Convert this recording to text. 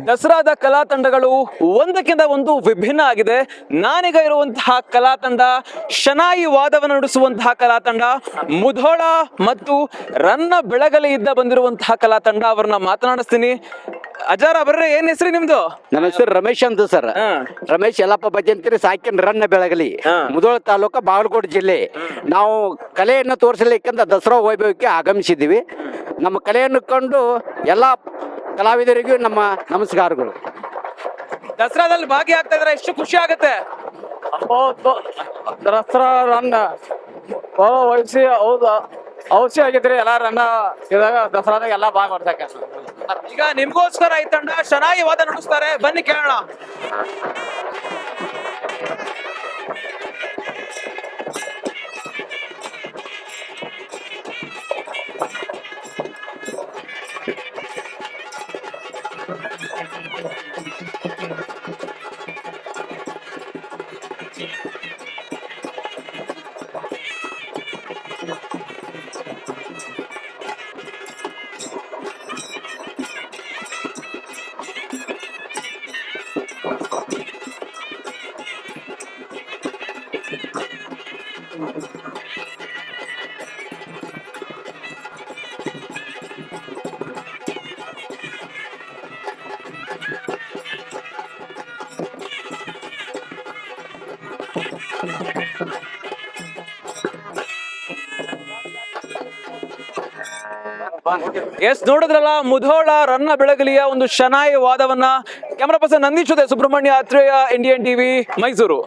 ದಸರಾದ ಕಲಾ ತಂಡಗಳು ಒಂದಕ್ಕಿಂತ ಒಂದು ವಿಭಿನ್ನ ಆಗಿದೆ. ನಾನೀಗ ಇರುವಂತಹ ಕಲಾ ತಂಡ ಶನಾಯಿ ವಾದವನ್ನು ನುಡಿಸುವಂತಹ ಕಲಾ ತಂಡ, ಮುಧೋಳ ಮತ್ತು ರನ್ನ ಬೆಳಗಲಿಯಿಂದ ಬಂದಿರುವಂತಹ ಕಲಾ ತಂಡ. ಅವ್ರನ್ನ ಮಾತನಾಡಿಸ್ತೀನಿ. ಅಜಾರ ಬರ್ರಿ, ಏನ್ ಹೆಸರು ನಿಮ್ದು? ನನ್ನ ಹೆಸರು ರಮೇಶ್ ಅಂತ ಸರ್. ರಮೇಶ್ ಯಲ್ಲಪ್ಪ ಭಜಂತ್ರಿ ಸಾಕಿನ ರನ್ನ ಬೆಳಗಲಿ, ಮುಧೋಳ ತಾಲೂಕು, ಬಾಗಲಕೋಟೆ ಜಿಲ್ಲೆ. ನಾವು ಕಲೆಯನ್ನು ತೋರಿಸಲಿಕ್ಕಂತ ದಸರಾ ವೈಭವಕ್ಕೆ ಆಗಮಿಸಿದ್ದೀವಿ. ನಮ್ಮ ಕಲೆಯನ್ನು ಕಂಡು ಎಲ್ಲ ಕಲಾವಿದರಿಗೂ ನಮ್ಮ ನಮಸ್ಕಾರಗಳು. ದಸರಾದಲ್ಲಿ ಭಾಗಿಯಾಗ್ತಾ ಇದ್ರೆ ಎಷ್ಟು ಖುಷಿ ಆಗುತ್ತೆ? ದಸರಾ ರನ್ನ ವಹಿಸಿ ಹೌದು ಔಷಧಿ ಆಗಿದ್ರಿ ಎಲ್ಲ ರನ್ನ ಇದಾಗ ದಸರಾದಾಗ ಎಲ್ಲ ಭಾಗ ಮಾಡ್ತಕ್ಕ. ಈಗ ನಿಮ್ಗೋಸ್ಕರ ಈ ತಂಡ ಶನಾಯಿ ವಾದ ನುಡಿಸ್ತಾರೆ, ಬನ್ನಿ ಕೇಳೋಣ. ಎಸ್, ನೋಡಿದ್ರಲ್ಲ, ಮುಧೋಳ ರನ್ನ ಬೆಳಗಲಿಯ ಒಂದು ಶನಾಯಿ ವಾದವನ್ನ. ಕ್ಯಾಮರಾ ಪರ್ಸನ್ ನಂದೀಶ್ ಜೊತೆ ಸುಬ್ರಹ್ಮಣ್ಯ ಆತ್ರೇಯ, ಇಂಡಿಯನ್ ಟಿವಿ, ಮೈಸೂರು.